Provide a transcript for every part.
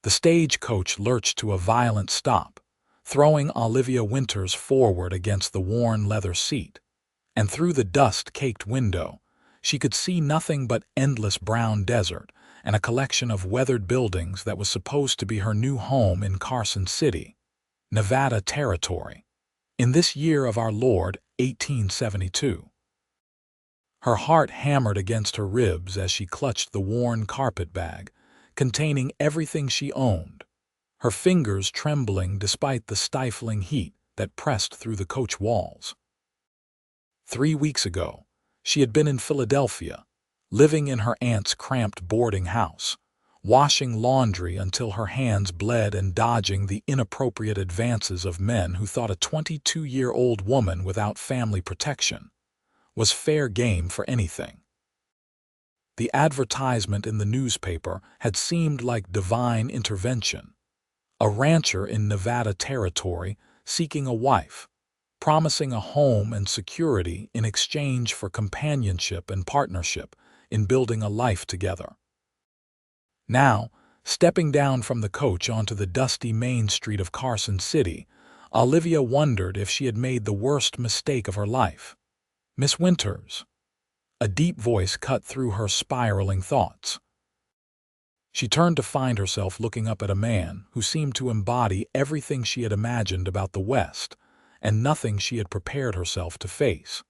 The stagecoach lurched to a violent stop, throwing Olivia Winters forward against the worn leather seat, and through the dust-caked window, she could see nothing but endless brown desert and a collection of weathered buildings that was supposed to be her new home in Carson City, Nevada Territory, in this year of our Lord, 1872. Her heart hammered against her ribs as she clutched the worn carpetbag, containing everything she owned, her fingers trembling despite the stifling heat that pressed through the coach walls. 3 weeks ago, she had been in Philadelphia, living in her aunt's cramped boarding house, washing laundry until her hands bled and dodging the inappropriate advances of men who thought a 22-year-old woman without family protection was fair game for anything. The advertisement in the newspaper had seemed like divine intervention. A rancher in Nevada Territory seeking a wife, promising a home and security in exchange for companionship and partnership in building a life together. Now, stepping down from the coach onto the dusty main street of Carson City, Olivia wondered if she had made the worst mistake of her life. "Miss Winters." A deep voice cut through her spiraling thoughts. She turned to find herself looking up at a man who seemed to embody everything she had imagined about the West and nothing she had prepared herself to face.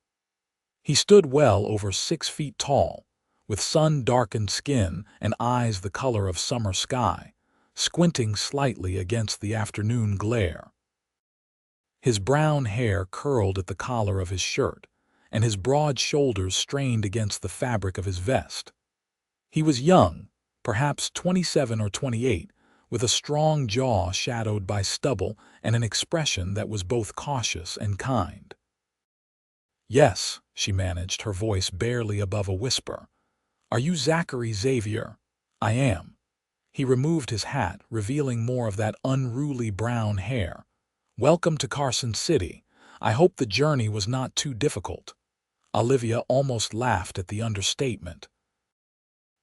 He stood well over 6 feet tall, with sun-darkened skin and eyes the color of summer sky, squinting slightly against the afternoon glare. His brown hair curled at the collar of his shirt, and his broad shoulders strained against the fabric of his vest. He was young, perhaps 27 or 28, with a strong jaw shadowed by stubble and an expression that was both cautious and kind. "Yes," she managed, her voice barely above a whisper. "Are you Zachary Xavier?" "I am." He removed his hat, revealing more of that unruly brown hair. "Welcome to Carson City. I hope the journey was not too difficult." Olivia almost laughed at the understatement.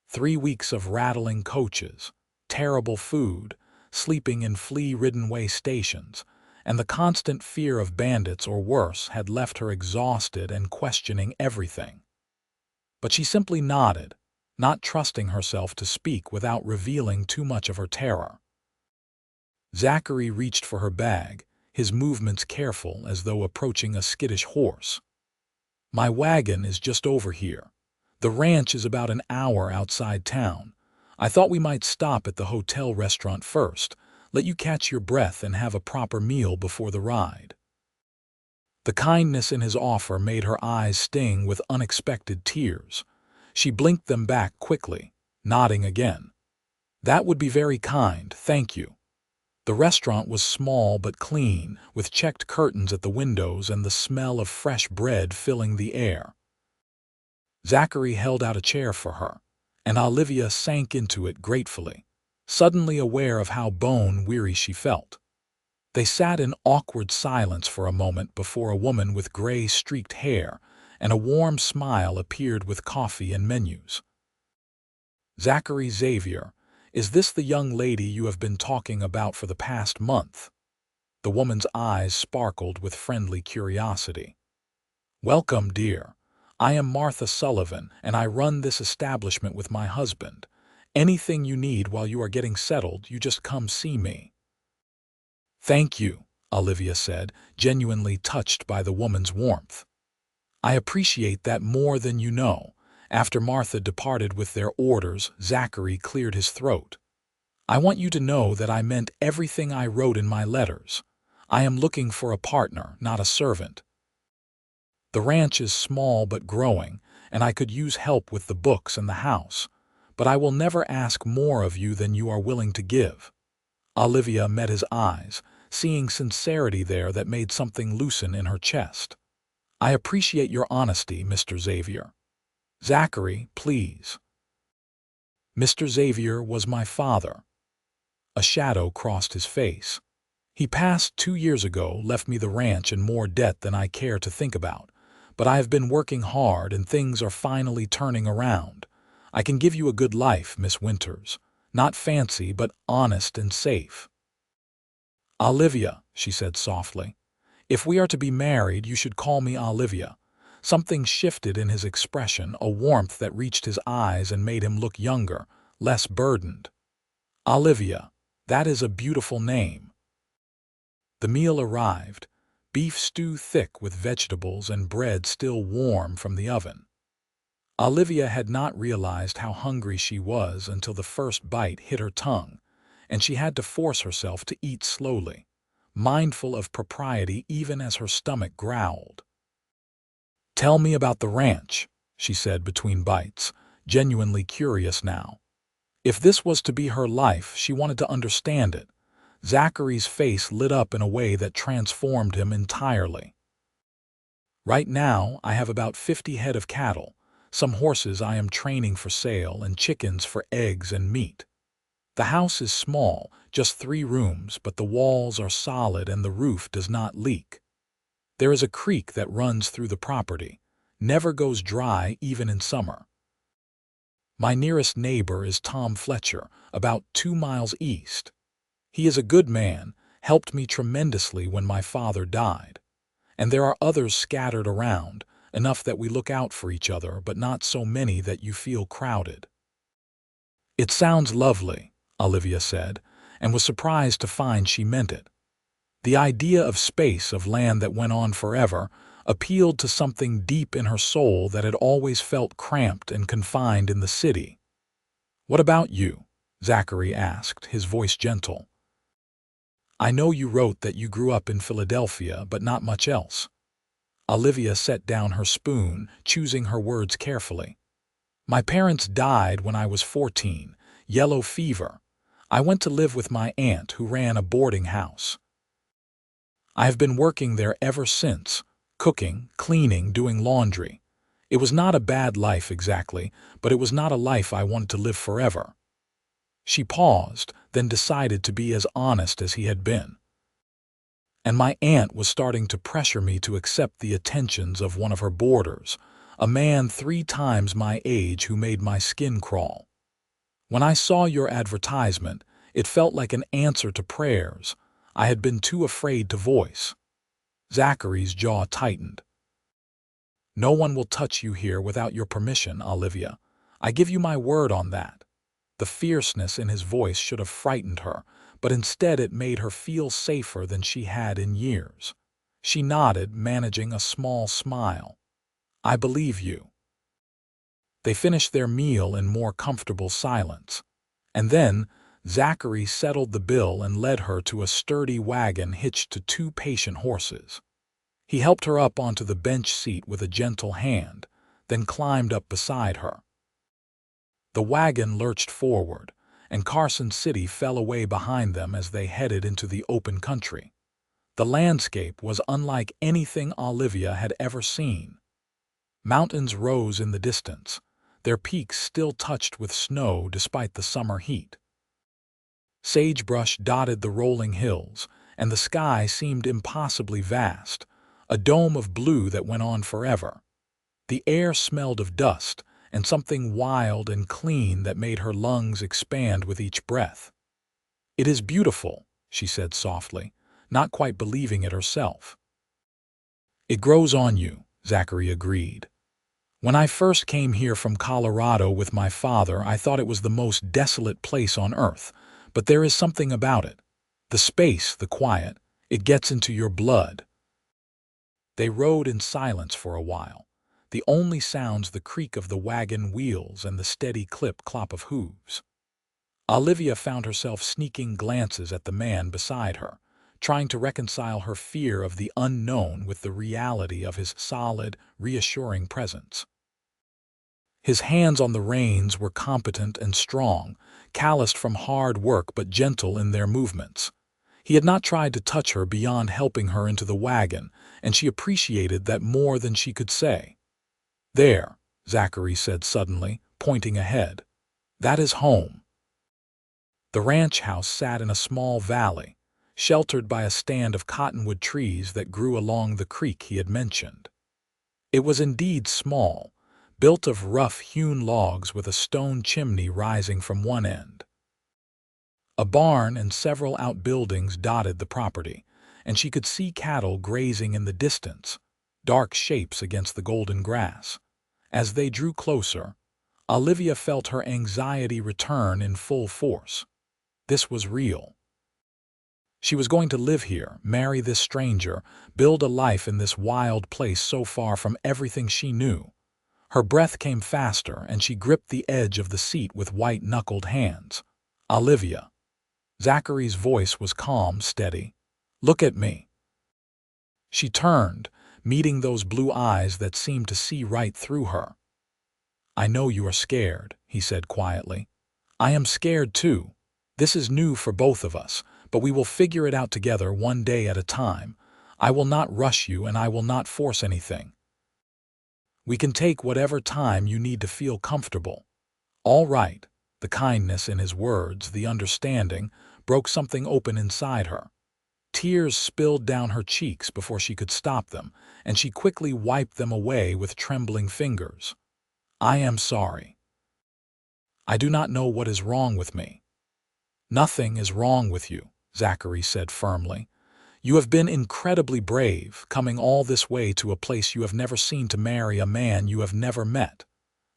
3 weeks of rattling coaches, terrible food, sleeping in flea-ridden way stations, and the constant fear of bandits or worse had left her exhausted and questioning everything. But she simply nodded, not trusting herself to speak without revealing too much of her terror. Zachary reached for her bag, his movements careful as though approaching a skittish horse. "My wagon is just over here. The ranch is about an hour outside town. I thought we might stop at the hotel restaurant first, let you catch your breath and have a proper meal before the ride." The kindness in his offer made her eyes sting with unexpected tears. She blinked them back quickly, nodding again. "That would be very kind, thank you." The restaurant was small but clean, with checked curtains at the windows and the smell of fresh bread filling the air. Zachary held out a chair for her, and Olivia sank into it gratefully, suddenly aware of how bone-weary she felt. They sat in awkward silence for a moment before a woman with gray-streaked hair and a warm smile appeared with coffee and menus. "Zachary Xavier, is this the young lady you have been talking about for the past month?" The woman's eyes sparkled with friendly curiosity. "Welcome, dear. I am Martha Sullivan, and I run this establishment with my husband. Anything you need while you are getting settled, you just come see me." "Thank you," Olivia said, genuinely touched by the woman's warmth. "I appreciate that more than you know." After Martha departed with their orders, Zachary cleared his throat. "I want you to know that I meant everything I wrote in my letters. I am looking for a partner, not a servant. The ranch is small but growing, and I could use help with the books and the house, but I will never ask more of you than you are willing to give." Olivia met his eyes, seeing sincerity there that made something loosen in her chest. "I appreciate your honesty, Mr. Xavier." "Zachary, please." "Mr. Xavier was my father." A shadow crossed his face. "He passed 2 years ago, left me the ranch in more debt than I care to think about. But I have been working hard and things are finally turning around. I can give you a good life, Miss Winters. Not fancy, but honest and safe. "Olivia," she said softly, "if we are to be married, you should call me Olivia." Something shifted in his expression, a warmth that reached his eyes and made him look younger, less burdened. "Olivia, that is a beautiful name." The meal arrived, beef stew thick with vegetables and bread still warm from the oven. Olivia had not realized how hungry she was until the first bite hit her tongue, and she had to force herself to eat slowly, mindful of propriety even as her stomach growled. "Tell me about the ranch," she said between bites, genuinely curious now. If this was to be her life, she wanted to understand it. Zachary's face lit up in a way that transformed him entirely. "Right now, I have about 50 head of cattle, some horses I am training for sale, and chickens for eggs and meat. The house is small, just 3 rooms, but the walls are solid and the roof does not leak. There is a creek that runs through the property, never goes dry even in summer. My nearest neighbor is Tom Fletcher, about 2 miles east. He is a good man, helped me tremendously when my father died. And there are others scattered around, enough that we look out for each other, but not so many that you feel crowded." "It sounds lovely," Olivia said, and was surprised to find she meant it. The idea of space, of land that went on forever, appealed to something deep in her soul that had always felt cramped and confined in the city. "What about you?" Zachary asked, his voice gentle. "I know you wrote that you grew up in Philadelphia, but not much else." Olivia set down her spoon, choosing her words carefully. "My parents died when I was 14, yellow fever. I went to live with my aunt who ran a boarding house. I have been working there ever since, cooking, cleaning, doing laundry. It was not a bad life exactly, but it was not a life I wanted to live forever." She paused, then decided to be as honest as he had been. "And my aunt was starting to pressure me to accept the attentions of one of her boarders, a man 3 times my age who made my skin crawl. When I saw your advertisement, it felt like an answer to prayers I had been too afraid to voice." Zachary's jaw tightened. "No one will touch you here without your permission, Olivia. I give you my word on that." The fierceness in his voice should have frightened her, but instead it made her feel safer than she had in years. She nodded, managing a small smile. "I believe you." They finished their meal in more comfortable silence. And then Zachary settled the bill and led her to a sturdy wagon hitched to 2 patient horses. He helped her up onto the bench seat with a gentle hand, then climbed up beside her. The wagon lurched forward, and Carson City fell away behind them as they headed into the open country. The landscape was unlike anything Olivia had ever seen. Mountains rose in the distance, their peaks still touched with snow despite the summer heat. Sagebrush dotted the rolling hills, and the sky seemed impossibly vast, a dome of blue that went on forever. The air smelled of dust, and something wild and clean that made her lungs expand with each breath. "It is beautiful," she said softly, not quite believing it herself. "It grows on you," Zachary agreed. "When I first came here from Colorado with my father, I thought it was the most desolate place on earth, but there is something about it. The space, the quiet, it gets into your blood." They rode in silence for a while, the only sounds the creak of the wagon wheels and the steady clip-clop of hooves. Olivia found herself sneaking glances at the man beside her, trying to reconcile her fear of the unknown with the reality of his solid, reassuring presence. His hands on the reins were competent and strong, calloused from hard work but gentle in their movements. He had not tried to touch her beyond helping her into the wagon, and she appreciated that more than she could say. "There," Zachary said suddenly, pointing ahead. "That is home." The ranch house sat in a small valley, sheltered by a stand of cottonwood trees that grew along the creek he had mentioned. It was indeed small, built of rough-hewn logs with a stone chimney rising from one end. A barn and several outbuildings dotted the property, and she could see cattle grazing in the distance, dark shapes against the golden grass. As they drew closer, Olivia felt her anxiety return in full force. This was real. She was going to live here, marry this stranger, build a life in this wild place so far from everything she knew. Her breath came faster, and she gripped the edge of the seat with white-knuckled hands. "Olivia." Zachary's voice was calm, steady. "Look at me." She turned, meeting those blue eyes that seemed to see right through her. "I know you are scared," he said quietly. "I am scared too. This is new for both of us, but we will figure it out together one day at a time. I will not rush you, and I will not force anything. We can take whatever time you need to feel comfortable." "All right." The kindness in his words, the understanding, broke something open inside her. Tears spilled down her cheeks before she could stop them, and she quickly wiped them away with trembling fingers. "I am sorry. I do not know what is wrong with me." "Nothing is wrong with you," Zachary said firmly. "You have been incredibly brave, coming all this way to a place you have never seen to marry a man you have never met.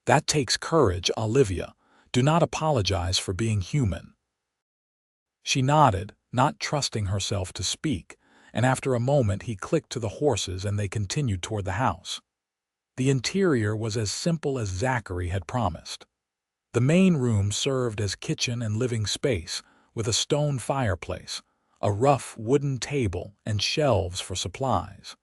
That takes courage, Olivia. Do not apologize for being human." She nodded, not trusting herself to speak, and after a moment he clicked to the horses and they continued toward the house. The interior was as simple as Zachary had promised. The main room served as kitchen and living space, with a stone fireplace, a rough wooden table, and shelves for supplies.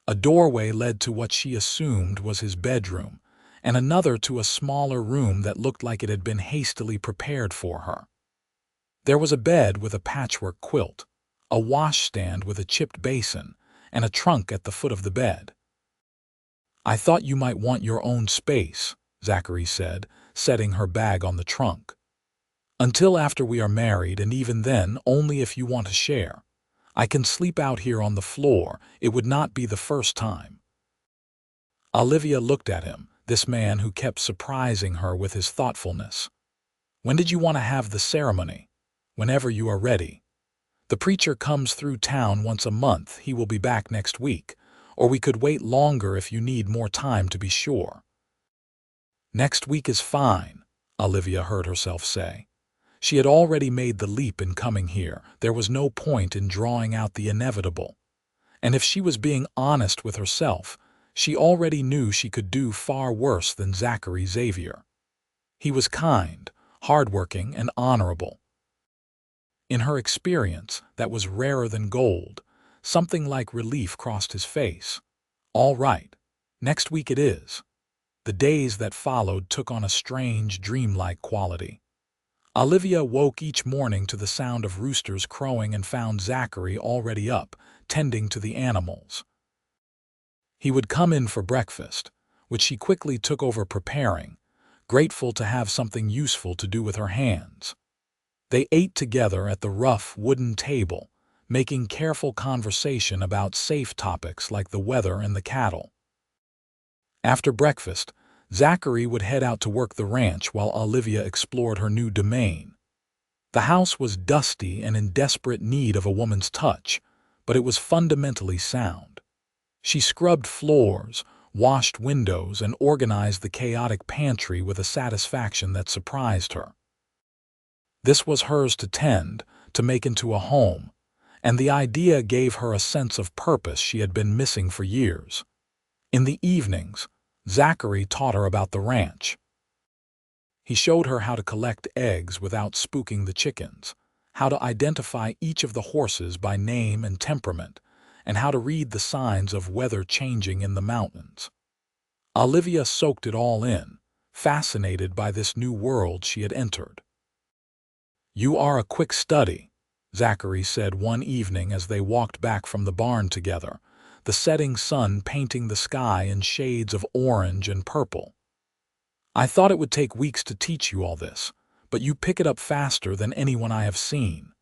A doorway led to what she assumed was his bedroom, and another to a smaller room that looked like it had been hastily prepared for her. There was a bed with a patchwork quilt, a washstand with a chipped basin, and a trunk at the foot of the bed. "I thought you might want your own space," Zachary said, setting her bag on the trunk. "Until after we are married, and even then only if you want to share. I can sleep out here on the floor. It would not be the first time." Olivia looked at him, this man who kept surprising her with his thoughtfulness. "When did you want to have the ceremony?" "Whenever you are ready. The preacher comes through town once a month. He will be back next week, or we could wait longer if you need more time to be sure." "Next week is fine," Olivia heard herself say. She had already made the leap in coming here. There was no point in drawing out the inevitable. And if she was being honest with herself, she already knew she could do far worse than Zachary Xavier. He was kind, hardworking, and honorable. In her experience, that was rarer than gold. Something like relief crossed his face. "All right. Next week it is." The days that followed took on a strange, dreamlike quality. Olivia woke each morning to the sound of roosters crowing and found Zachary already up, tending to the animals. He would come in for breakfast, which she quickly took over preparing, grateful to have something useful to do with her hands. They ate together at the rough wooden table, making careful conversation about safe topics like the weather and the cattle. After breakfast, Zachary would head out to work the ranch while Olivia explored her new domain. The house was dusty and in desperate need of a woman's touch, but it was fundamentally sound. She scrubbed floors, washed windows, and organized the chaotic pantry with a satisfaction that surprised her. This was hers to tend, to make into a home, and the idea gave her a sense of purpose she had been missing for years. In the evenings, Zachary taught her about the ranch. He showed her how to collect eggs without spooking the chickens, how to identify each of the horses by name and temperament, and how to read the signs of weather changing in the mountains. Olivia soaked it all in, fascinated by this new world she had entered. "You are a quick study," Zachary said one evening as they walked back from the barn together, the setting sun painting the sky in shades of orange and purple. "I thought it would take weeks to teach you all this, but you pick it up faster than anyone I have seen."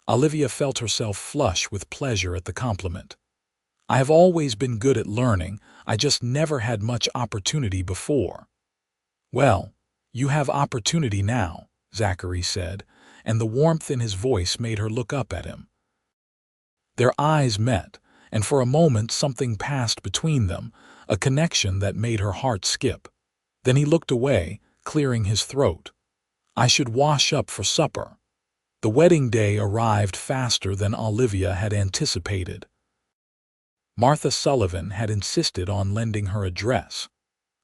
Olivia felt herself flush with pleasure at the compliment. "I have always been good at learning, I just never had much opportunity before." "Well, you have opportunity now," Zachary said, and the warmth in his voice made her look up at him. Their eyes met, and for a moment something passed between them, a connection that made her heart skip. Then he looked away, clearing his throat. I should wash up for supper. The wedding day arrived faster than Olivia had anticipated. Martha Sullivan had insisted on lending her a dress,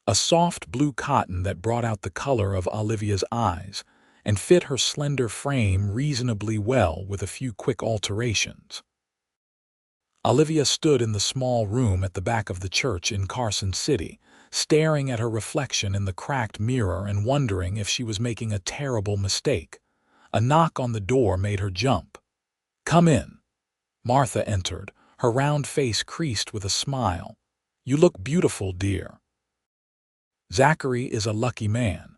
a soft blue cotton that brought out the color of Olivia's eyes and fit her slender frame reasonably well with a few quick alterations. Olivia stood in the small room at the back of the church in Carson City, staring at her reflection in the cracked mirror and wondering if she was making a terrible mistake. A knock on the door made her jump. "Come in." Martha entered, her round face creased with a smile. "You look beautiful, dear." "Zachary is a lucky man."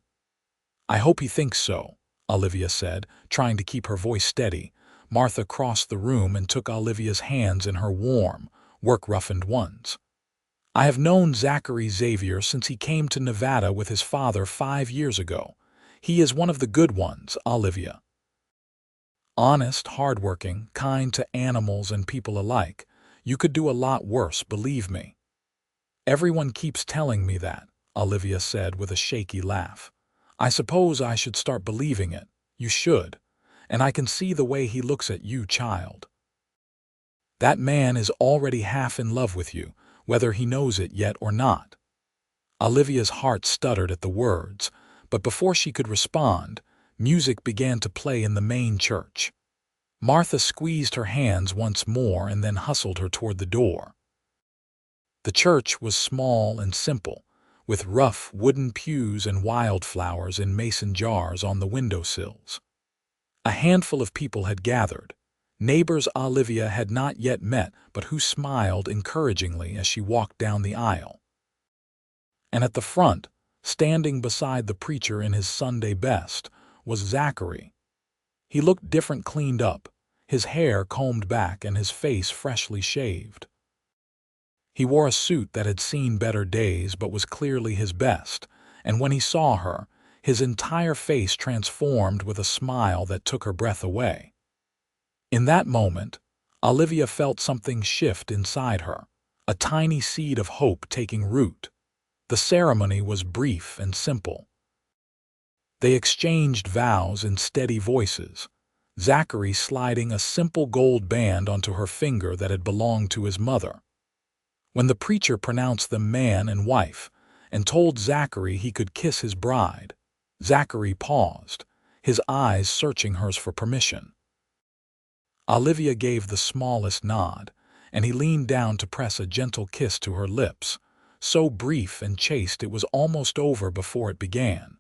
"I hope he thinks so," Olivia said, trying to keep her voice steady. Martha crossed the room and took Olivia's hands in her warm, work-roughened ones. "I have known Zachary Xavier since he came to Nevada with his father 5 years ago. He is one of the good ones, Olivia. Honest, hardworking, kind to animals and people alike. You could do a lot worse, believe me." "Everyone keeps telling me that," Olivia said with a shaky laugh. "I suppose I should start believing it. You should. And I can see the way he looks at you, child. That man is already half in love with you, whether he knows it yet or not." Olivia's heart stuttered at the words, but before she could respond, music began to play in the main church. Martha squeezed her hands once more and then hustled her toward the door. The church was small and simple, with rough wooden pews and wildflowers in mason jars on the windowsills. A handful of people had gathered, neighbors Olivia had not yet met but who smiled encouragingly as she walked down the aisle. And at the front, standing beside the preacher in his Sunday best, was Zachary. He looked different, cleaned up, his hair combed back and his face freshly shaved. He wore a suit that had seen better days but was clearly his best, and when he saw her, his entire face transformed with a smile that took her breath away. In that moment, Olivia felt something shift inside her, a tiny seed of hope taking root. The ceremony was brief and simple. They exchanged vows in steady voices, Zachary sliding a simple gold band onto her finger that had belonged to his mother. When the preacher pronounced them man and wife and told Zachary he could kiss his bride, Zachary paused, his eyes searching hers for permission. Olivia gave the smallest nod, and he leaned down to press a gentle kiss to her lips, so brief and chaste it was almost over before it began.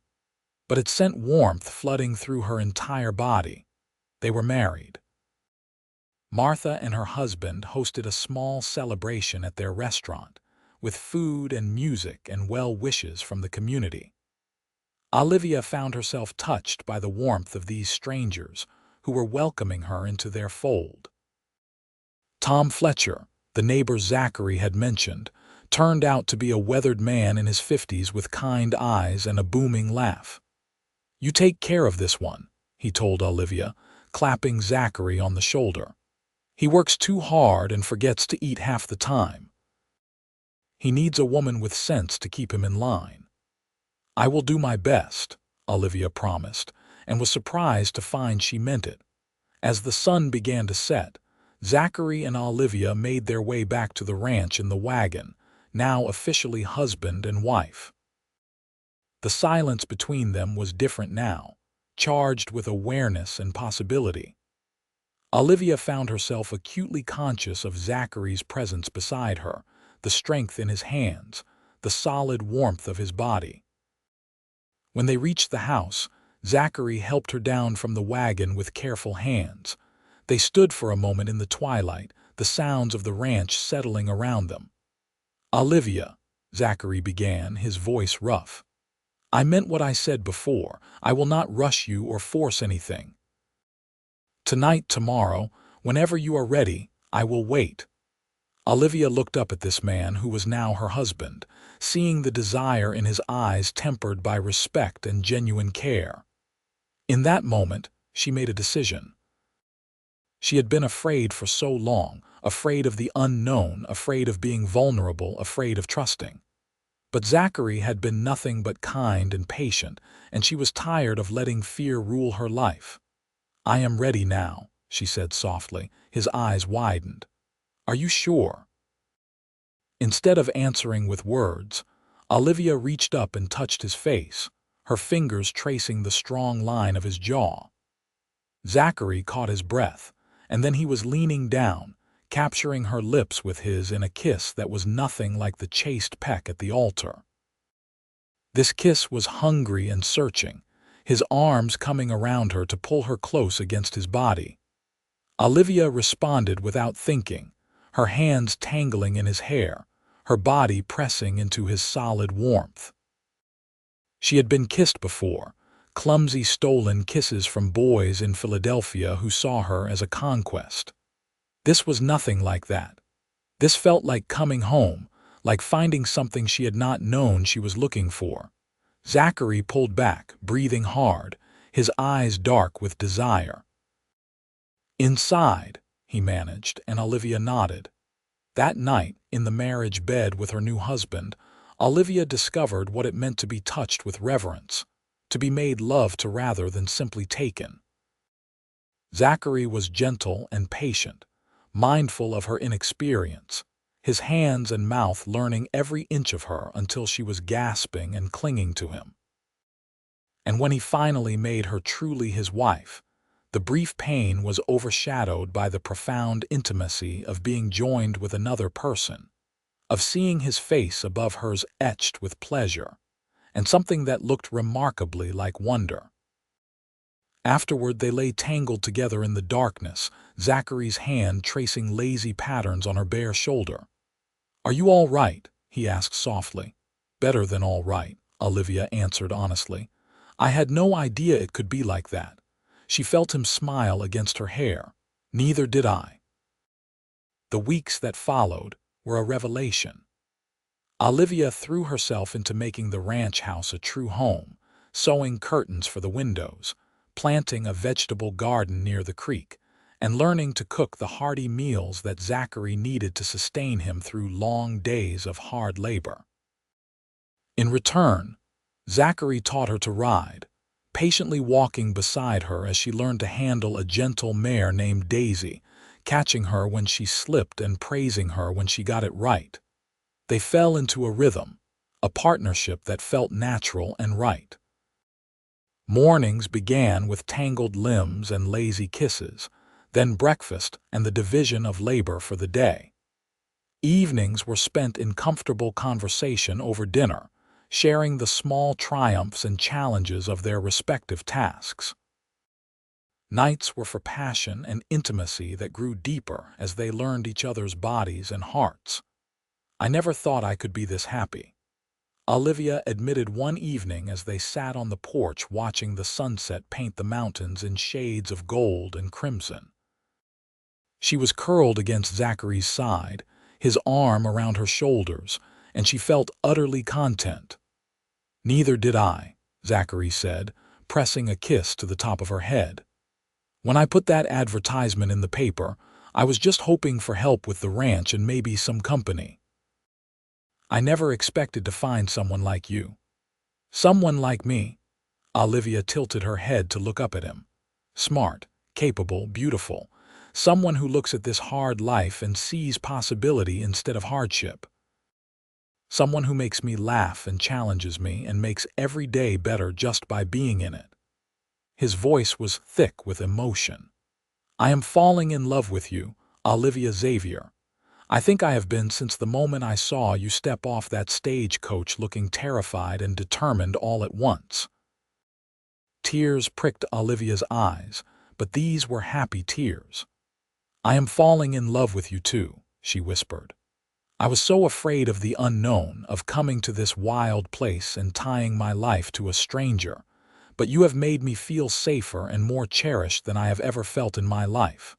But it sent warmth flooding through her entire body. They were married. Martha and her husband hosted a small celebration at their restaurant, with food and music and well wishes from the community. Olivia found herself touched by the warmth of these strangers who were welcoming her into their fold. Tom Fletcher, the neighbor Zachary had mentioned, turned out to be a weathered man in his 50s with kind eyes and a booming laugh. "You take care of this one," he told Olivia, clapping Zachary on the shoulder. "He works too hard and forgets to eat half the time. He needs a woman with sense to keep him in line." "I will do my best," Olivia promised, and was surprised to find she meant it. As the sun began to set, Zachary and Olivia made their way back to the ranch in the wagon, now officially husband and wife. The silence between them was different now, charged with awareness and possibility. Olivia found herself acutely conscious of Zachary's presence beside her, the strength in his hands, the solid warmth of his body. When they reached the house, Zachary helped her down from the wagon with careful hands. They stood for a moment in the twilight, the sounds of the ranch settling around them. "Olivia," Zachary began, his voice rough. "I meant what I said before. I will not rush you or force anything. Tonight, tomorrow, whenever you are ready, I will wait." Olivia looked up at this man who was now her husband, seeing the desire in his eyes tempered by respect and genuine care. In that moment, she made a decision. She had been afraid for so long, afraid of the unknown, afraid of being vulnerable, afraid of trusting. But Zachary had been nothing but kind and patient, and she was tired of letting fear rule her life. "I am ready now," she said softly. His eyes widened. "Are you sure?" Instead of answering with words, Olivia reached up and touched his face, her fingers tracing the strong line of his jaw. Zachary caught his breath, and then he was leaning down, capturing her lips with his in a kiss that was nothing like the chaste peck at the altar. This kiss was hungry and searching, his arms coming around her to pull her close against his body. Olivia responded without thinking, her hands tangling in his hair, her body pressing into his solid warmth. She had been kissed before, clumsy stolen kisses from boys in Philadelphia who saw her as a conquest. This was nothing like that. This felt like coming home, like finding something she had not known she was looking for. Zachary pulled back, breathing hard, his eyes dark with desire. "Inside," he managed, and Olivia nodded. That night, in the marriage bed with her new husband, Olivia discovered what it meant to be touched with reverence, to be made love to rather than simply taken. Zachary was gentle and patient, mindful of her inexperience, his hands and mouth learning every inch of her until she was gasping and clinging to him. And when he finally made her truly his wife, the brief pain was overshadowed by the profound intimacy of being joined with another person, of seeing his face above hers etched with pleasure, and something that looked remarkably like wonder. Afterward, they lay tangled together in the darkness, Zachary's hand tracing lazy patterns on her bare shoulder. "Are you all right?" he asked softly. "Better than all right," Olivia answered honestly. "I had no idea it could be like that." She felt him smile against her hair. "Neither did I." The weeks that followed were a revelation. Olivia threw herself into making the ranch house a true home, sewing curtains for the windows, planting a vegetable garden near the creek, and learning to cook the hearty meals that Zachary needed to sustain him through long days of hard labor. In return, Zachary taught her to ride, patiently walking beside her as she learned to handle a gentle mare named Daisy, catching her when she slipped and praising her when she got it right. They fell into a rhythm, a partnership that felt natural and right. Mornings began with tangled limbs and lazy kisses, then breakfast and the division of labor for the day. Evenings were spent in comfortable conversation over dinner, sharing the small triumphs and challenges of their respective tasks. Nights were for passion and intimacy that grew deeper as they learned each other's bodies and hearts. "I never thought I could be this happy," Olivia admitted one evening as they sat on the porch watching the sunset paint the mountains in shades of gold and crimson. She was curled against Zachary's side, his arm around her shoulders, and she felt utterly content. "Neither did I," Zachary said, pressing a kiss to the top of her head. "When I put that advertisement in the paper, I was just hoping for help with the ranch and maybe some company. I never expected to find someone like you." "Someone like me?" Olivia tilted her head to look up at him. "Smart, capable, beautiful. Someone who looks at this hard life and sees possibility instead of hardship. Someone who makes me laugh and challenges me and makes every day better just by being in it." His voice was thick with emotion. "I am falling in love with you, Olivia Xavier. I think I have been since the moment I saw you step off that stagecoach looking terrified and determined all at once." Tears pricked Olivia's eyes, but these were happy tears. "I am falling in love with you too," she whispered. "I was so afraid of the unknown, of coming to this wild place and tying my life to a stranger, but you have made me feel safer and more cherished than I have ever felt in my life."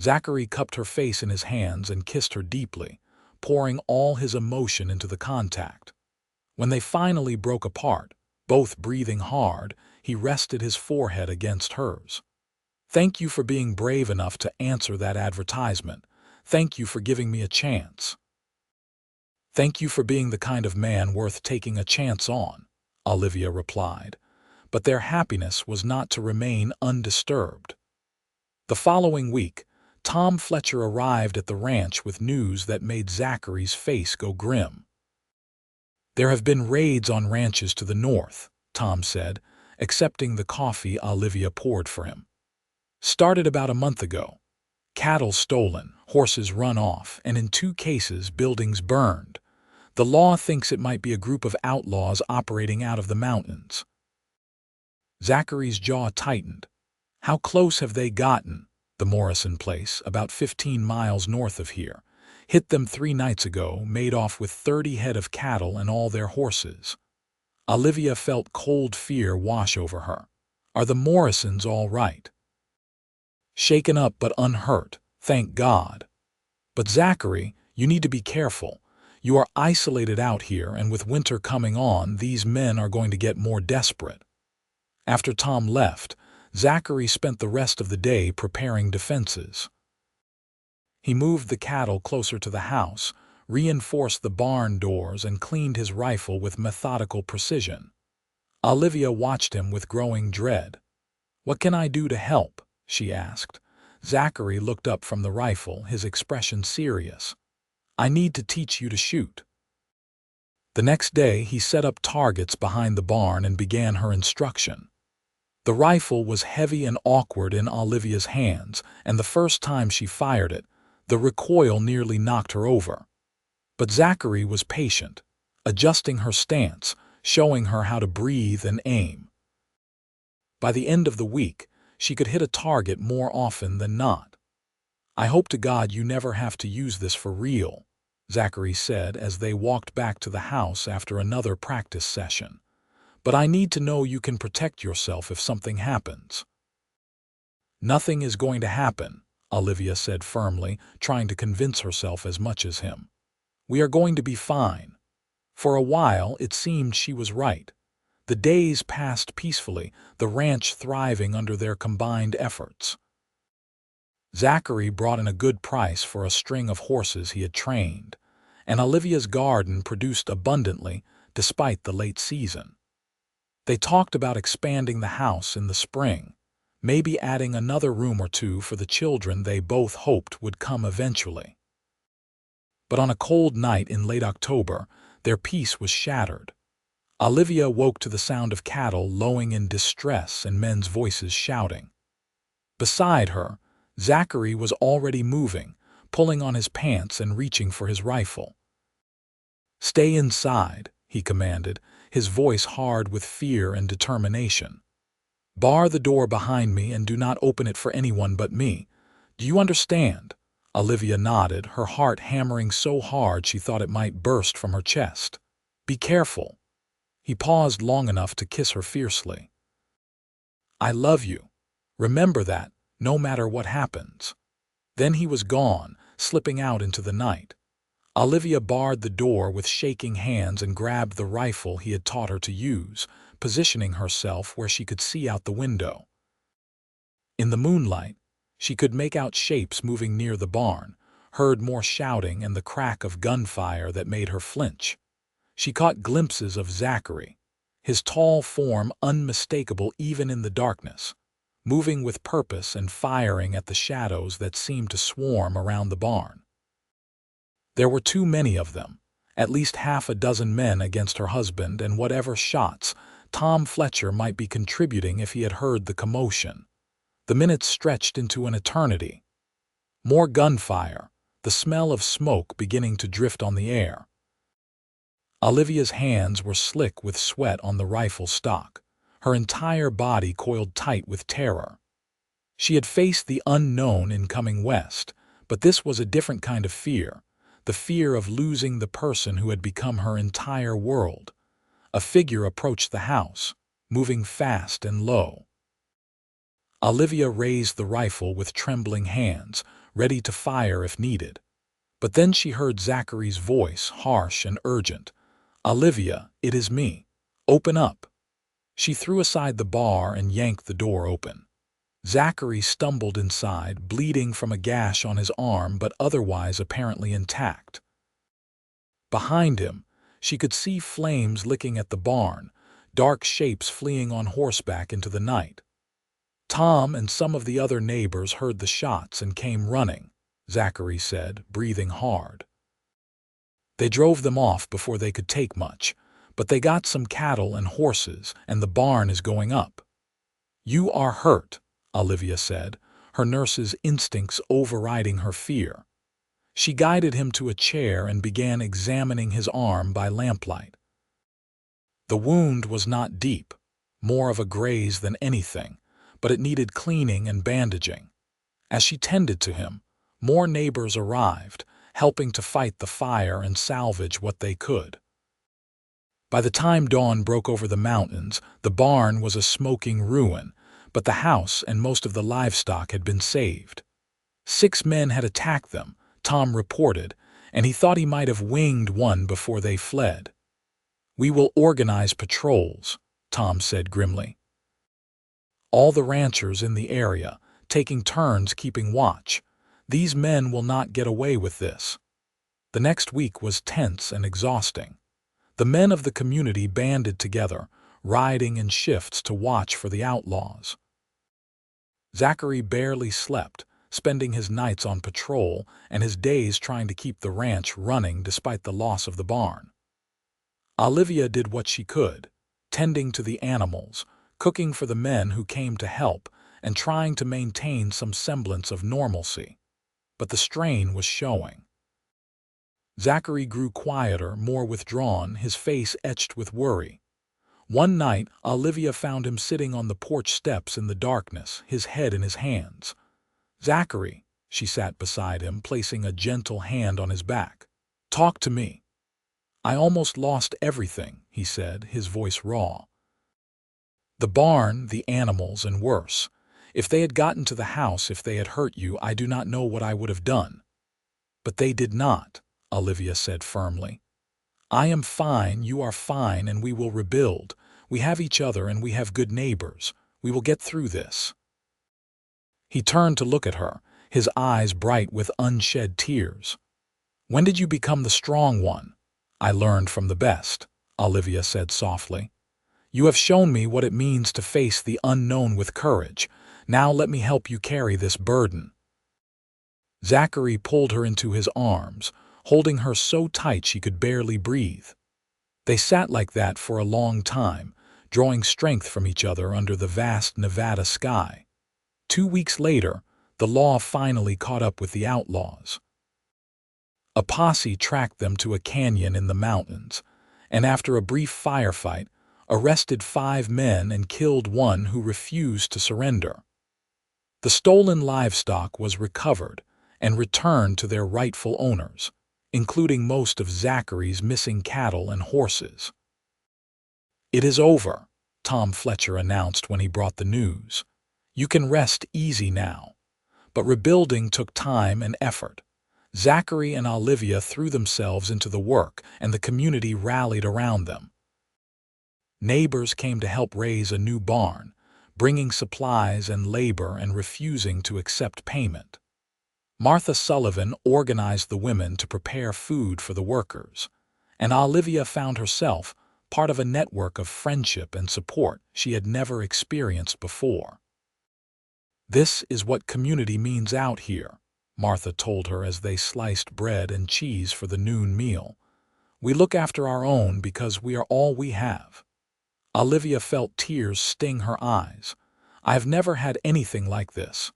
Zachary cupped her face in his hands and kissed her deeply, pouring all his emotion into the contact. When they finally broke apart, both breathing hard, he rested his forehead against hers. "Thank you for being brave enough to answer that advertisement. Thank you for giving me a chance." "Thank you for being the kind of man worth taking a chance on," Olivia replied, but their happiness was not to remain undisturbed. The following week, Tom Fletcher arrived at the ranch with news that made Zachary's face go grim. "There have been raids on ranches to the north," Tom said, accepting the coffee Olivia poured for him. "Started about a month ago. Cattle stolen, horses run off, and in 2 cases buildings burned. The law thinks it might be a group of outlaws operating out of the mountains." Zachary's jaw tightened. "How close have they gotten?" "The Morrison place, about 15 miles north of here. Hit them 3 nights ago, made off with 30 head of cattle and all their horses." Olivia felt cold fear wash over her. "Are the Morrisons all right?" "Shaken up but unhurt, thank God." "But Zachary, you need to be careful. You are isolated out here, and with winter coming on, these men are going to get more desperate." After Tom left, Zachary spent the rest of the day preparing defenses. He moved the cattle closer to the house, reinforced the barn doors, and cleaned his rifle with methodical precision. Olivia watched him with growing dread. "What can I do to help?" she asked. Zachary looked up from the rifle, his expression serious. "I need to teach you to shoot." The next day, he set up targets behind the barn and began her instruction. The rifle was heavy and awkward in Olivia's hands, and the first time she fired it, the recoil nearly knocked her over. But Zachary was patient, adjusting her stance, showing her how to breathe and aim. By the end of the week, she could hit a target more often than not. "I hope to God you never have to use this for real," Zachary said as they walked back to the house after another practice session. "But I need to know you can protect yourself if something happens." "Nothing is going to happen," Olivia said firmly, trying to convince herself as much as him. "We are going to be fine." For a while, it seemed she was right. The days passed peacefully, the ranch thriving under their combined efforts. Zachary brought in a good price for a string of horses he had trained, and Olivia's garden produced abundantly despite the late season. They talked about expanding the house in the spring, maybe adding another room or 2 for the children they both hoped would come eventually. But on a cold night in late October, their peace was shattered. Olivia woke to the sound of cattle lowing in distress and men's voices shouting. Beside her, Zachary was already moving, pulling on his pants and reaching for his rifle. "Stay inside," he commanded, his voice hard with fear and determination. "Bar the door behind me and do not open it for anyone but me. Do you understand?" Olivia nodded, her heart hammering so hard she thought it might burst from her chest. "Be careful." He paused long enough to kiss her fiercely. "I love you. Remember that, no matter what happens." Then he was gone, slipping out into the night. Olivia barred the door with shaking hands and grabbed the rifle he had taught her to use, positioning herself where she could see out the window. In the moonlight, she could make out shapes moving near the barn, heard more shouting and the crack of gunfire that made her flinch. She caught glimpses of Zachary, his tall form unmistakable even in the darkness, moving with purpose and firing at the shadows that seemed to swarm around the barn. There were too many of them, at least half a dozen men against her husband and whatever shots Tom Fletcher might be contributing if he had heard the commotion. The minutes stretched into an eternity. More gunfire, the smell of smoke beginning to drift on the air. Olivia's hands were slick with sweat on the rifle stock, her entire body coiled tight with terror. She had faced the unknown in coming west, but this was a different kind of fear, the fear of losing the person who had become her entire world. A figure approached the house, moving fast and low. Olivia raised the rifle with trembling hands, ready to fire if needed. But then she heard Zachary's voice, harsh and urgent. "Olivia, it is me. Open up." She threw aside the bar and yanked the door open. Zachary stumbled inside, bleeding from a gash on his arm but otherwise apparently intact. Behind him, she could see flames licking at the barn, dark shapes fleeing on horseback into the night. Tom and some of the other neighbors heard the shots and came running, Zachary said, breathing hard. They drove them off before they could take much, but they got some cattle and horses, and the barn is going up. You are hurt, Olivia said, her nurse's instincts overriding her fear. She guided him to a chair and began examining his arm by lamplight. The wound was not deep, more of a graze than anything, but it needed cleaning and bandaging. As she tended to him, more neighbors arrived, helping to fight the fire and salvage what they could. By the time dawn broke over the mountains, the barn was a smoking ruin, but the house and most of the livestock had been saved. 6 men had attacked them, Tom reported, and he thought he might have winged one before they fled. We will organize patrols, Tom said grimly. All the ranchers in the area, taking turns keeping watch. These men will not get away with this. The next week was tense and exhausting. The men of the community banded together, riding in shifts to watch for the outlaws. Zachary barely slept, spending his nights on patrol and his days trying to keep the ranch running despite the loss of the barn. Olivia did what she could, tending to the animals, cooking for the men who came to help, and trying to maintain some semblance of normalcy. But the strain was showing. Zachary grew quieter, more withdrawn, his face etched with worry. One night, Olivia found him sitting on the porch steps in the darkness, his head in his hands. Zachary, she sat beside him, placing a gentle hand on his back. Talk to me. I almost lost everything, he said, his voice raw. The barn, the animals, and worse. If they had gotten to the house, if they had hurt you, I do not know what I would have done. But they did not, Olivia said firmly. I am fine, you are fine, and we will rebuild. We have each other and we have good neighbors. We will get through this. He turned to look at her, his eyes bright with unshed tears. When did you become the strong one? I learned from the best, Olivia said softly. You have shown me what it means to face the unknown with courage. Now let me help you carry this burden. Zachary pulled her into his arms, holding her so tight she could barely breathe. They sat like that for a long time, drawing strength from each other under the vast Nevada sky. 2 weeks later, the law finally caught up with the outlaws. A posse tracked them to a canyon in the mountains, and after a brief firefight, arrested 5 men and killed one who refused to surrender. The stolen livestock was recovered and returned to their rightful owners, including most of Zachary's missing cattle and horses. It is over, Tom Fletcher announced when he brought the news. You can rest easy now. But rebuilding took time and effort. Zachary and Olivia threw themselves into the work, and the community rallied around them. Neighbors came to help raise a new barn, bringing supplies and labor and refusing to accept payment. Martha Sullivan organized the women to prepare food for the workers, and Olivia found herself part of a network of friendship and support she had never experienced before. This is what community means out here, Martha told her as they sliced bread and cheese for the noon meal. We look after our own because we are all we have. Olivia felt tears sting her eyes. I have never had anything like this.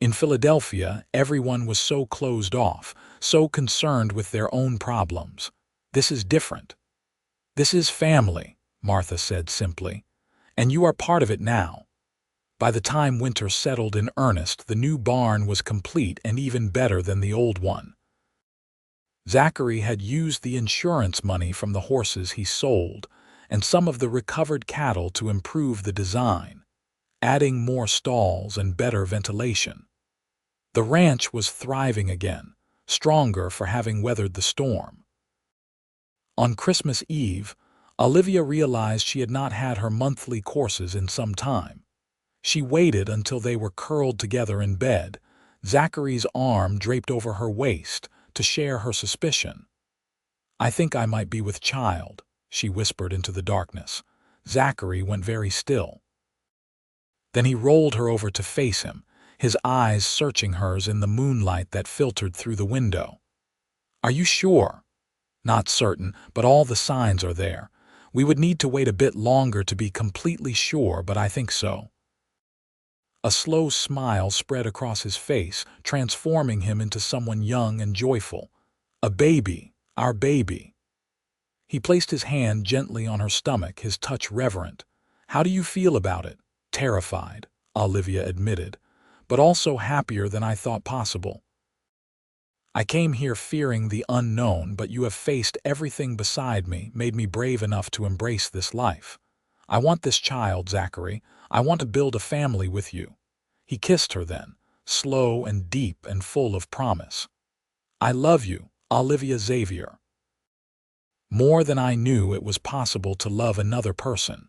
In Philadelphia, everyone was so closed off, so concerned with their own problems. This is different. This is family, Martha said simply, and you are part of it now. By the time winter settled in earnest, the new barn was complete and even better than the old one. Zachary had used the insurance money from the horses he sold and some of the recovered cattle to improve the design, adding more stalls and better ventilation. The ranch was thriving again, stronger for having weathered the storm. On Christmas Eve, Olivia realized she had not had her monthly courses in some time. She waited until they were curled together in bed, Zachary's arm draped over her waist, to share her suspicion. "I think I might be with child," she whispered into the darkness. Zachary went very still. Then he rolled her over to face him, his eyes searching hers in the moonlight that filtered through the window. "Are you sure?" "Not certain, but all the signs are there. We would need to wait a bit longer to be completely sure, but I think so." A slow smile spread across his face, transforming him into someone young and joyful. "A baby, our baby." He placed his hand gently on her stomach, his touch reverent. "How do you feel about it?" "Terrified," Olivia admitted, "but also happier than I thought possible. I came here fearing the unknown, but you have faced everything beside me, made me brave enough to embrace this life. I want this child, Zachary. I want to build a family with you." He kissed her then, slow and deep and full of promise. "I love you, Olivia Xavier." More than I knew it was possible to love another person.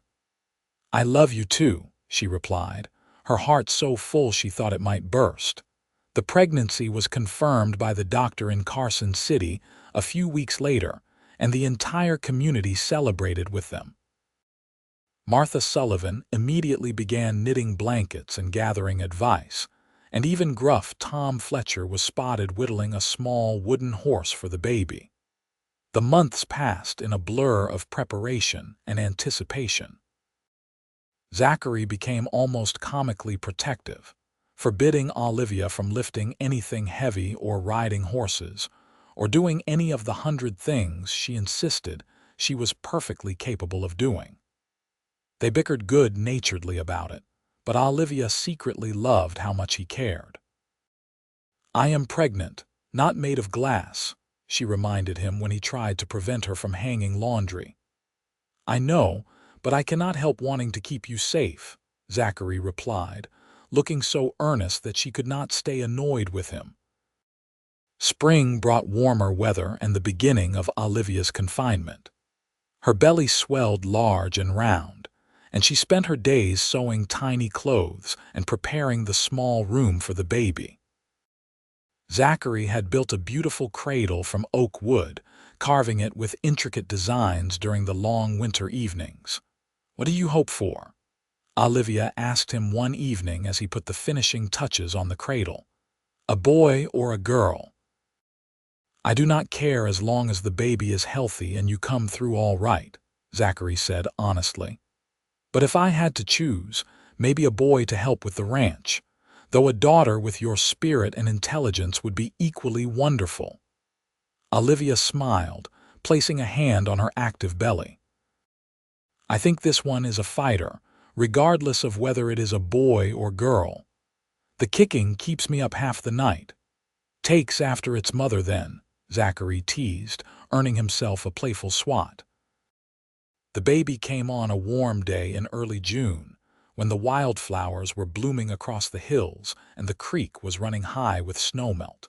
"I love you too," she replied, her heart so full she thought it might burst. The pregnancy was confirmed by the doctor in Carson City a few weeks later, and the entire community celebrated with them. Martha Sullivan immediately began knitting blankets and gathering advice, and even gruff Tom Fletcher was spotted whittling a small wooden horse for the baby. The months passed in a blur of preparation and anticipation. Zachary became almost comically protective, forbidding Olivia from lifting anything heavy or riding horses, or doing any of the 100 things she insisted she was perfectly capable of doing. They bickered good-naturedly about it, but Olivia secretly loved how much he cared. "I am pregnant, not made of glass," she reminded him when he tried to prevent her from hanging laundry. "I know, but I cannot help wanting to keep you safe," Zachary replied, looking so earnest that she could not stay annoyed with him. Spring brought warmer weather and the beginning of Olivia's confinement. Her belly swelled large and round, and she spent her days sewing tiny clothes and preparing the small room for the baby. Zachary had built a beautiful cradle from oak wood, carving it with intricate designs during the long winter evenings. "What do you hope for?" Olivia asked him one evening as he put the finishing touches on the cradle. "A boy or a girl?" "I do not care as long as the baby is healthy and you come through all right," Zachary said honestly. "But if I had to choose, maybe a boy to help with the ranch, though a daughter with your spirit and intelligence would be equally wonderful." Olivia smiled, placing a hand on her active belly. "I think this one is a fighter, regardless of whether it is a boy or girl. The kicking keeps me up half the night." "Takes after its mother then," Zachary teased, earning himself a playful swat. The baby came on a warm day in early June, when the wildflowers were blooming across the hills and the creek was running high with snowmelt.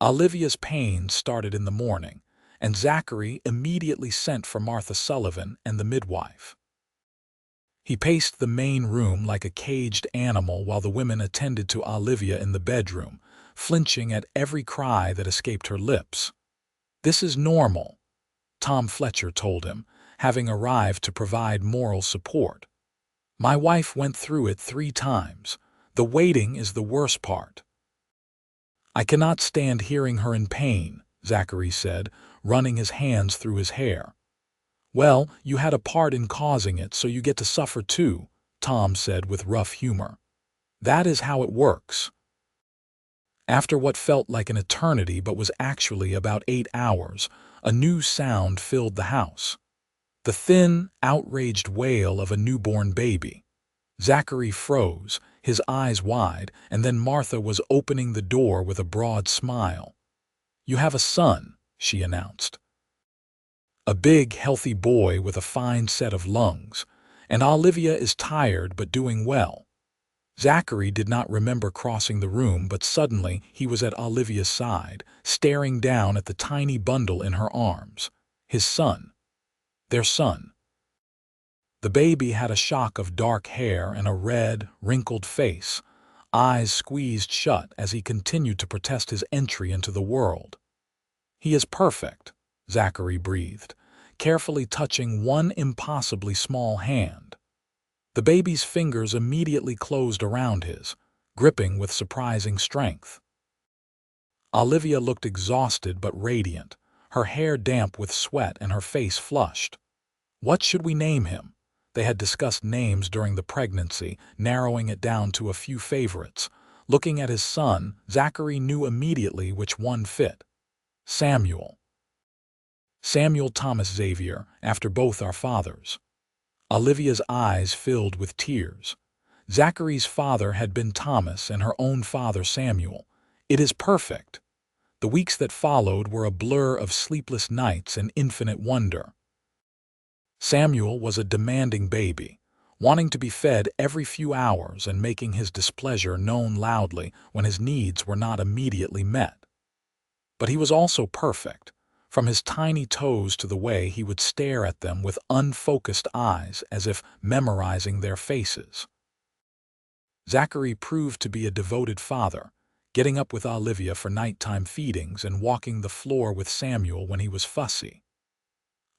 Olivia's pain started in the morning, and Zachary immediately sent for Martha Sullivan and the midwife. He paced the main room like a caged animal while the women attended to Olivia in the bedroom, flinching at every cry that escaped her lips. "This is normal," Tom Fletcher told him, having arrived to provide moral support. "My wife went through it 3 times. The waiting is the worst part." "I cannot stand hearing her in pain," Zachary said, running his hands through his hair. "Well, you had a part in causing it, so you get to suffer too," Tom said with rough humor. "That is how it works." After what felt like an eternity but was actually about 8 hours, a new sound filled the house. The thin, outraged wail of a newborn baby. Zachary froze, his eyes wide, and then Martha was opening the door with a broad smile. "You have a son," she announced. "A big, healthy boy with a fine set of lungs, and Olivia is tired but doing well." Zachary did not remember crossing the room, but suddenly he was at Olivia's side, staring down at the tiny bundle in her arms. His son. their son. The baby had a shock of dark hair and a red, wrinkled face, eyes squeezed shut as he continued to protest his entry into the world. "He is perfect," Zachary breathed, carefully touching one impossibly small hand. The baby's fingers immediately closed around his, gripping with surprising strength. Olivia looked exhausted but radiant, her hair damp with sweat and her face flushed. What should we name him? They had discussed names during the pregnancy, narrowing it down to a few favorites. Looking at his son, Zachary knew immediately which one fit. Samuel. Samuel Thomas Xavier, after both our fathers. Olivia's eyes filled with tears. Zachary's father had been Thomas and her own father Samuel. It is perfect. The weeks that followed were a blur of sleepless nights and infinite wonder. Samuel was a demanding baby, wanting to be fed every few hours and making his displeasure known loudly when his needs were not immediately met. But he was also perfect, from his tiny toes to the way he would stare at them with unfocused eyes as if memorizing their faces. Zachary proved to be a devoted father, getting up with Olivia for nighttime feedings and walking the floor with Samuel when he was fussy.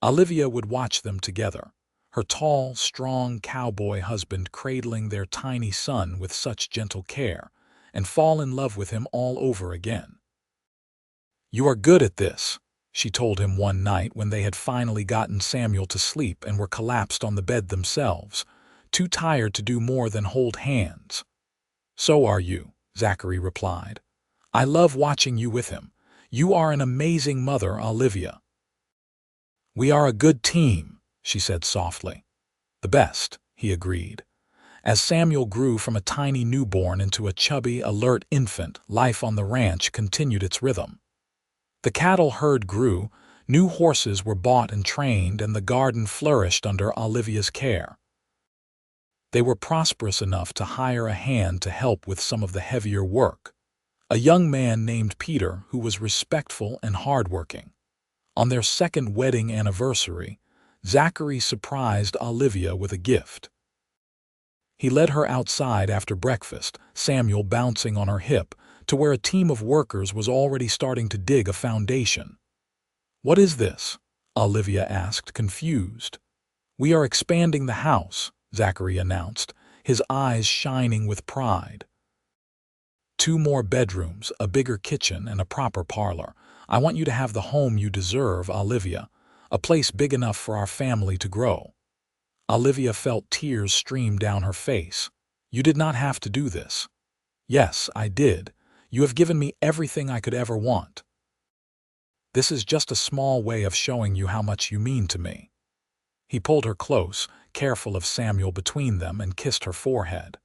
Olivia would watch them together, her tall, strong cowboy husband cradling their tiny son with such gentle care, and fall in love with him all over again. "You are good at this," she told him one night when they had finally gotten Samuel to sleep and were collapsed on the bed themselves, too tired to do more than hold hands. "So are you," Zachary replied. "I love watching you with him. You are an amazing mother, Olivia." "We are a good team," she said softly. "The best," he agreed. As Samuel grew from a tiny newborn into a chubby, alert infant, life on the ranch continued its rhythm. The cattle herd grew, new horses were bought and trained, and the garden flourished under Olivia's care. They were prosperous enough to hire a hand to help with some of the heavier work, a young man named Peter who was respectful and hardworking. On their second wedding anniversary, Zachary surprised Olivia with a gift. He led her outside after breakfast, Samuel bouncing on her hip, to where a team of workers was already starting to dig a foundation. "What is this?" Olivia asked, confused. "We are expanding the house," Zachary announced, his eyes shining with pride. "2 more bedrooms, a bigger kitchen, and a proper parlor. I want you to have the home you deserve, Olivia, a place big enough for our family to grow." Olivia felt tears stream down her face. "You did not have to do this." "Yes, I did. You have given me everything I could ever want. This is just a small way of showing you how much you mean to me." He pulled her close, careful of Samuel between them, and kissed her forehead.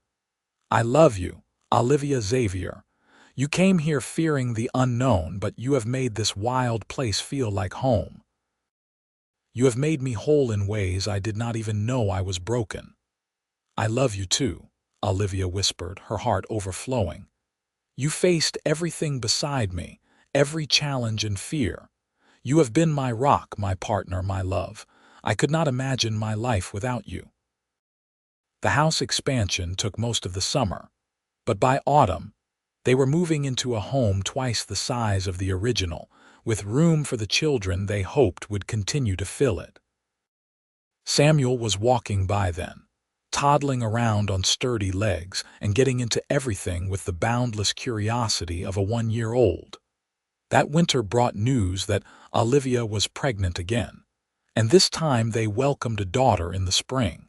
"I love you, Olivia Xavier. You came here fearing the unknown, but you have made this wild place feel like home. You have made me whole in ways I did not even know I was broken." "I love you too," Olivia whispered, her heart overflowing. "You faced everything beside me, every challenge and fear. You have been my rock, my partner, my love. I could not imagine my life without you." The house expansion took most of the summer, but by autumn, they were moving into a home twice the size of the original, with room for the children they hoped would continue to fill it. Samuel was walking by then, toddling around on sturdy legs and getting into everything with the boundless curiosity of a 1-year-old. That winter brought news that Olivia was pregnant again, and this time they welcomed a daughter in the spring.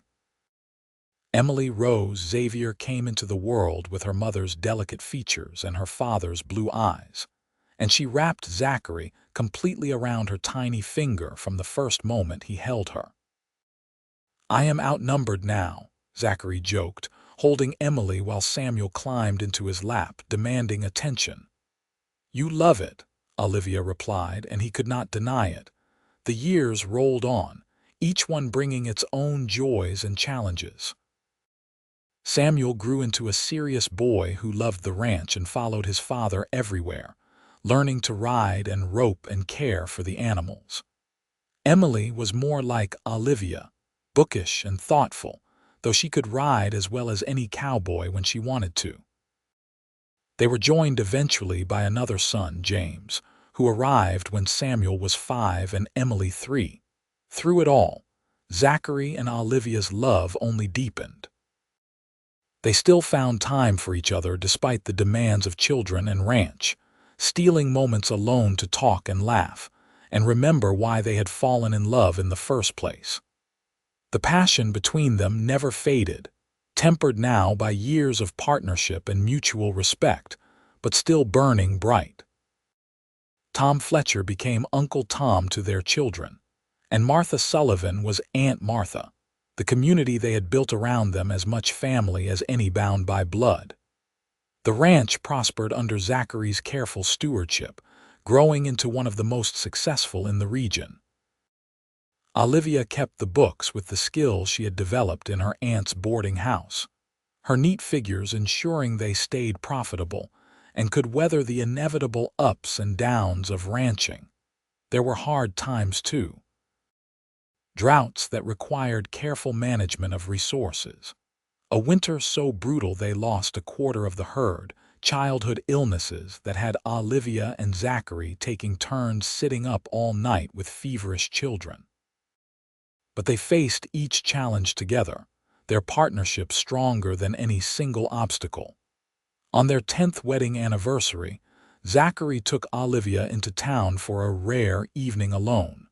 Emily Rose Xavier came into the world with her mother's delicate features and her father's blue eyes, and she wrapped Zachary completely around her tiny finger from the first moment he held her. "I am outnumbered now," Zachary joked, holding Emily while Samuel climbed into his lap, demanding attention. "You love it," Olivia replied, and he could not deny it. The years rolled on, each one bringing its own joys and challenges. Samuel grew into a serious boy who loved the ranch and followed his father everywhere, learning to ride and rope and care for the animals. Emily was more like Olivia, bookish and thoughtful, though she could ride as well as any cowboy when she wanted to. They were joined eventually by another son, James, who arrived when Samuel was 5 and Emily 3. Through it all, Zachary and Olivia's love only deepened. They still found time for each other despite the demands of children and ranch, stealing moments alone to talk and laugh, and remember why they had fallen in love in the first place. The passion between them never faded, tempered now by years of partnership and mutual respect, but still burning bright. Tom Fletcher became Uncle Tom to their children, and Martha Sullivan was Aunt Martha, the community they had built around them as much family as any bound by blood. The ranch prospered under Zachary's careful stewardship, growing into one of the most successful in the region. Olivia kept the books with the skill she had developed in her aunt's boarding house, her neat figures ensuring they stayed profitable and could weather the inevitable ups and downs of ranching. There were hard times, too. Droughts that required careful management of resources. A winter so brutal they lost a quarter of the herd, childhood illnesses that had Olivia and Zachary taking turns sitting up all night with feverish children. But they faced each challenge together, their partnership stronger than any single obstacle. On their 10th wedding anniversary, Zachary took Olivia into town for a rare evening alone.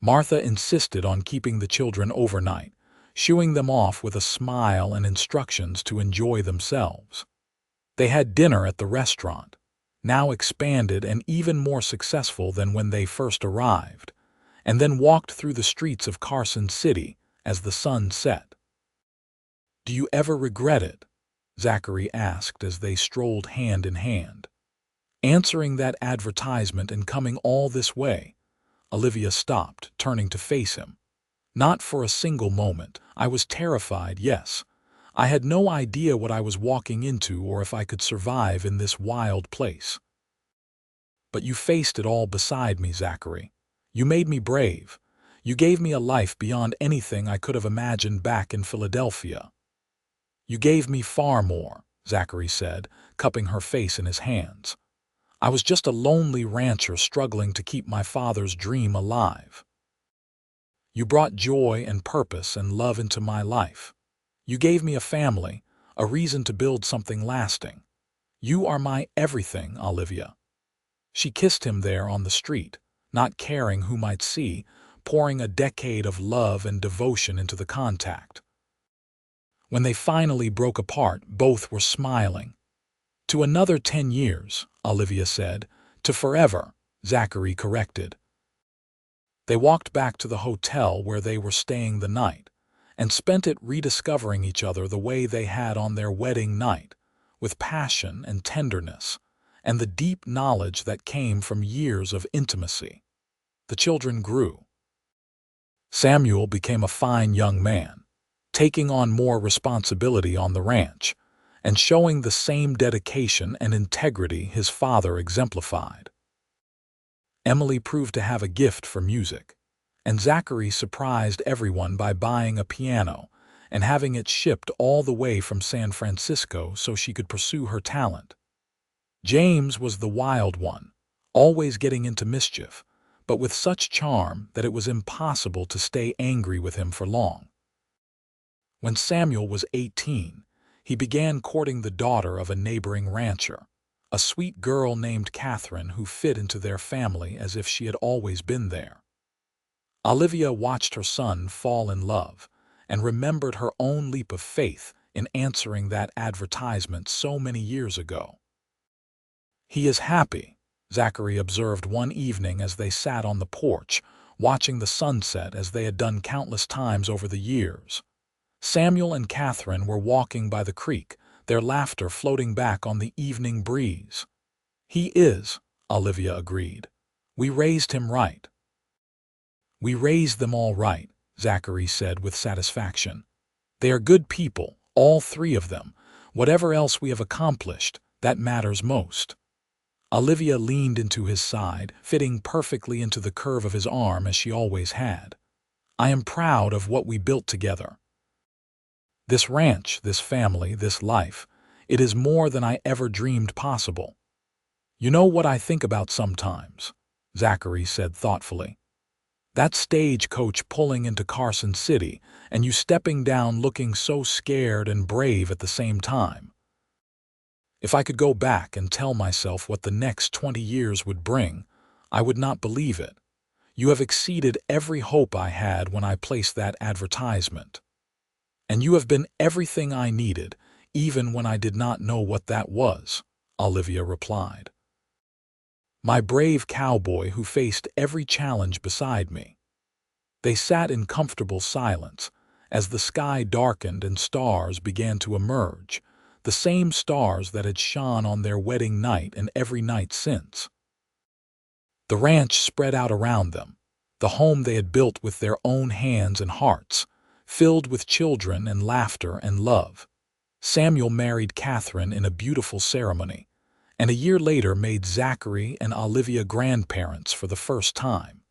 Martha insisted on keeping the children overnight, shooing them off with a smile and instructions to enjoy themselves. They had dinner at the restaurant, now expanded and even more successful than when they first arrived, and then walked through the streets of Carson City as the sun set. "Do you ever regret it?" Zachary asked as they strolled hand in hand. Answering that advertisement and coming all this way, Olivia stopped, turning to face him. "Not for a single moment. I was terrified, yes. I had no idea what I was walking into or if I could survive in this wild place. But you faced it all beside me, Zachary. You made me brave. You gave me a life beyond anything I could have imagined back in Philadelphia." "You gave me far more," Zachary said, cupping her face in his hands. "I was just a lonely rancher struggling to keep my father's dream alive. You brought joy and purpose and love into my life. You gave me a family, a reason to build something lasting. You are my everything, Olivia." She kissed him there on the street, not caring who might see, pouring a decade of love and devotion into the contact. When they finally broke apart, both were smiling. "To another 10 years, Olivia said. "To forever," Zachary corrected. They walked back to the hotel where they were staying the night, and spent it rediscovering each other the way they had on their wedding night, with passion and tenderness, and the deep knowledge that came from years of intimacy. The children grew. Samuel became a fine young man, taking on more responsibility on the ranch, and showing the same dedication and integrity his father exemplified. Emily proved to have a gift for music, and Zachary surprised everyone by buying a piano and having it shipped all the way from San Francisco so she could pursue her talent. James was the wild one, always getting into mischief, but with such charm that it was impossible to stay angry with him for long. When Samuel was 18, he began courting the daughter of a neighboring rancher, a sweet girl named Catherine who fit into their family as if she had always been there. Olivia watched her son fall in love and remembered her own leap of faith in answering that advertisement so many years ago. "He is happy," Zachary observed one evening as they sat on the porch, watching the sunset as they had done countless times over the years. Samuel and Catherine were walking by the creek, their laughter floating back on the evening breeze. "He is," Olivia agreed. "We raised him right." "We raised them all right," Zachary said with satisfaction. "They are good people, all 3 of them. Whatever else we have accomplished, that matters most." Olivia leaned into his side, fitting perfectly into the curve of his arm as she always had. "I am proud of what we built together. This ranch, this family, this life, it is more than I ever dreamed possible. You know what I think about sometimes," Zachary said thoughtfully. "That stagecoach pulling into Carson City and you stepping down looking so scared and brave at the same time. If I could go back and tell myself what the next 20 years would bring, I would not believe it. You have exceeded every hope I had when I placed that advertisement. And you have been everything I needed, even when I did not know what that was," Olivia replied. "My brave cowboy who faced every challenge beside me." They sat in comfortable silence as the sky darkened and stars began to emerge, the same stars that had shone on their wedding night and every night since. The ranch spread out around them, the home they had built with their own hands and hearts, filled with children and laughter and love. Samuel married Catherine in a beautiful ceremony, and a year later made Zachary and Olivia grandparents for the first time.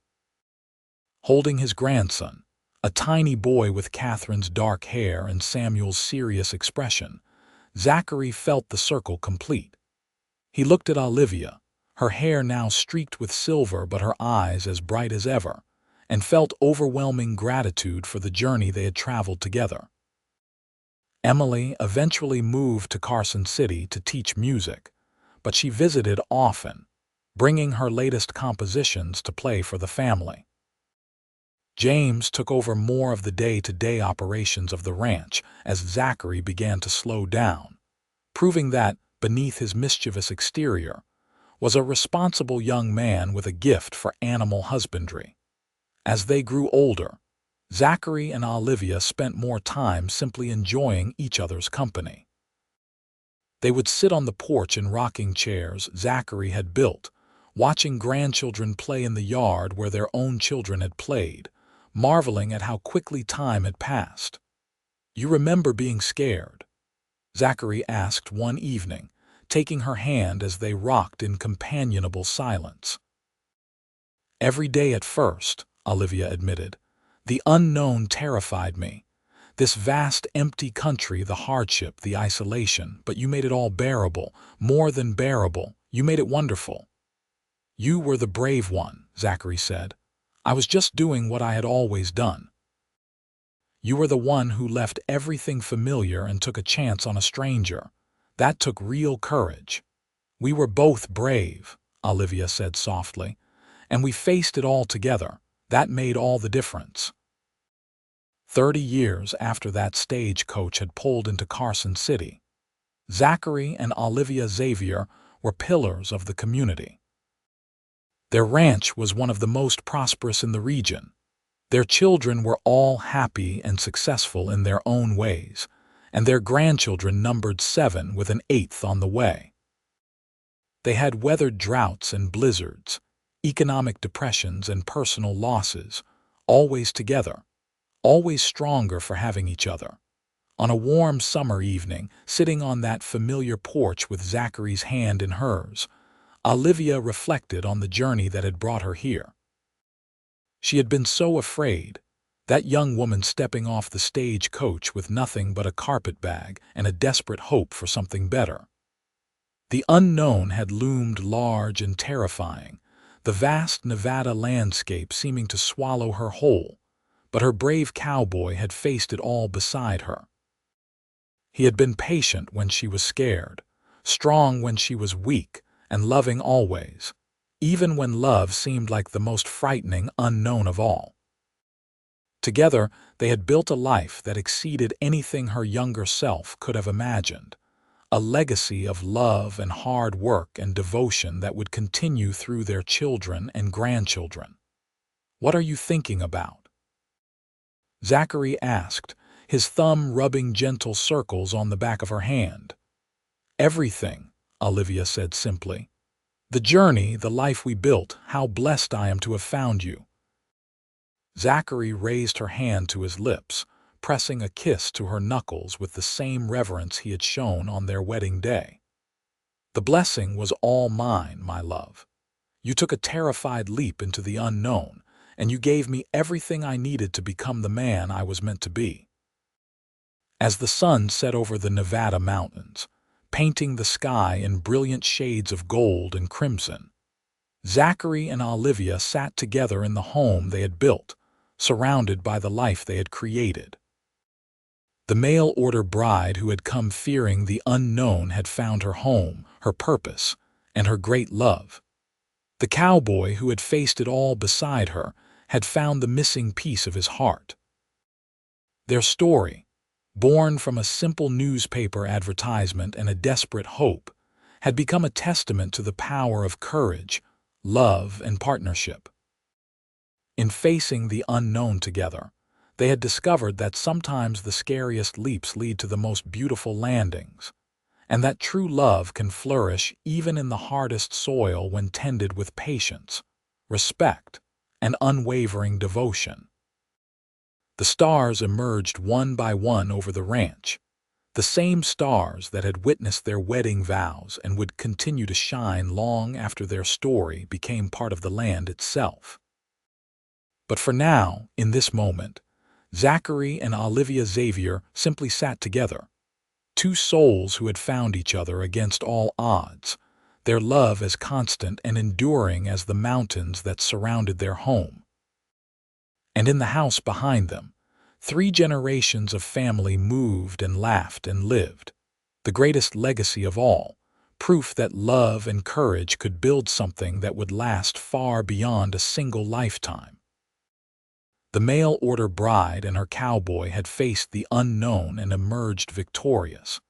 Holding his grandson, a tiny boy with Catherine's dark hair and Samuel's serious expression, Zachary felt the circle complete. He looked at Olivia, her hair now streaked with silver but her eyes as bright as ever, and felt overwhelming gratitude for the journey they had traveled together. Emily eventually moved to Carson City to teach music, but she visited often, bringing her latest compositions to play for the family. James took over more of the day-to-day operations of the ranch as Zachary began to slow down, proving that, beneath his mischievous exterior, was a responsible young man with a gift for animal husbandry. As they grew older, Zachary and Olivia spent more time simply enjoying each other's company. They would sit on the porch in rocking chairs Zachary had built, watching grandchildren play in the yard where their own children had played, marveling at how quickly time had passed. "You remember being scared?" Zachary asked one evening, taking her hand as they rocked in companionable silence. "Every day at first," Olivia admitted. "The unknown terrified me. This vast, empty country, the hardship, the isolation, but you made it all bearable, more than bearable, you made it wonderful." "You were the brave one," Zachary said. "I was just doing what I had always done." "You were the one who left everything familiar and took a chance on a stranger. That took real courage." "We were both brave," Olivia said softly, "and we faced it all together. That made all the difference." 30 years after that stagecoach had pulled into Carson City, Zachary and Olivia Xavier were pillars of the community. Their ranch was one of the most prosperous in the region. Their children were all happy and successful in their own ways, and their grandchildren numbered 7 with an 8th on the way. They had weathered droughts and blizzards, economic depressions and personal losses, always together, always stronger for having each other. On a warm summer evening, sitting on that familiar porch with Zachary's hand in hers, Olivia reflected on the journey that had brought her here. She had been so afraid, that young woman stepping off the stagecoach with nothing but a carpetbag and a desperate hope for something better. The unknown had loomed large and terrifying, the vast Nevada landscape seeming to swallow her whole, but her brave cowboy had faced it all beside her. He had been patient when she was scared, strong when she was weak, and loving always, even when love seemed like the most frightening unknown of all. Together, they had built a life that exceeded anything her younger self could have imagined, a legacy of love and hard work and devotion that would continue through their children and grandchildren. "What are you thinking about?" Zachary asked, his thumb rubbing gentle circles on the back of her hand. "Everything," Olivia said simply. "The journey, the life we built, how blessed I am to have found you." Zachary raised her hand to his lips, pressing a kiss to her knuckles with the same reverence he had shown on their wedding day. The blessing was all mine, my love. You took a terrified leap into the unknown, and you gave me everything I needed to become the man I was meant to be. As the sun set over the Nevada mountains, painting the sky in brilliant shades of gold and crimson, Zachary and Olivia sat together in the home they had built, surrounded by the life they had created. The mail-order bride who had come fearing the unknown had found her home, her purpose, and her great love. The cowboy who had faced it all beside her had found the missing piece of his heart. Their story, born from a simple newspaper advertisement and a desperate hope, had become a testament to the power of courage, love, and partnership. In facing the unknown together, they had discovered that sometimes the scariest leaps lead to the most beautiful landings, and that true love can flourish even in the hardest soil when tended with patience, respect, and unwavering devotion. The stars emerged one by one over the ranch, the same stars that had witnessed their wedding vows and would continue to shine long after their story became part of the land itself. But for now, in this moment, Zachary and Olivia Xavier simply sat together, two souls who had found each other against all odds, their love as constant and enduring as the mountains that surrounded their home. And in the house behind them, 3 generations of family moved and laughed and lived, the greatest legacy of all, proof that love and courage could build something that would last far beyond a single lifetime. The mail-order bride and her cowboy had faced the unknown and emerged victorious,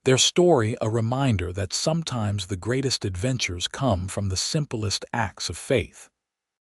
their story a reminder that sometimes the greatest adventures come from the simplest acts of faith.